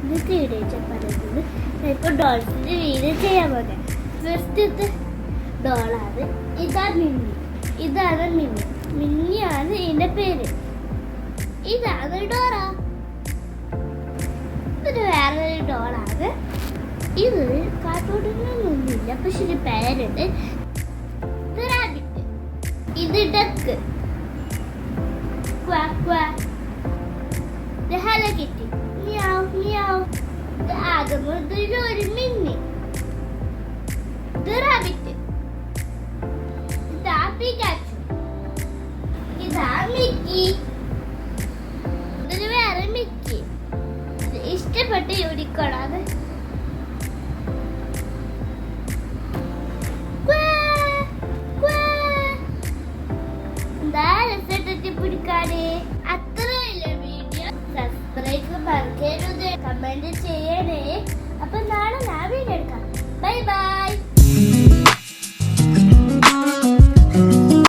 ഇന്നത്തെ വീഡിയോ പറയുന്നത് ഇപ്പോൾ ഡോൾസിന്റെ വീഡിയോ ചെയ്യാൻ പോകാം. ഫസ്റ്റത്തെ ഡോളാണ് മിന്നി. ഇതാണ് മിന്നി. മിന്നിയാണ് ഇതിന്റെ പേര്. ഇതാണ് ഡോറ. ഇത് വേറൊരു ഡോളാണ്. ഇത് കാർട്ടൂണിനൊന്നുമില്ല, പക്ഷെ ഒരു പേരുണ്ട്. ഇത് റാബിറ്റ്. ഇത് duck. Hello kitty. Meow meow. ഇത് ആകമൊരു ഒരു മിന്നി. ഇത് റാബിറ്റ്. ഇതാ പികാച്ചു. ഇതാ മിക്കി. ഇതൊരു വേറെ മിക്കി. ഇത് ഇഷ്ടപ്പെട്ട യൂണിക്കോണാണ്. അത്രയുള്ള വീഡിയോ സബ്സ്ക്രൈബ് മറക്കരുത്, കമന്റ് ചെയ്യണേ.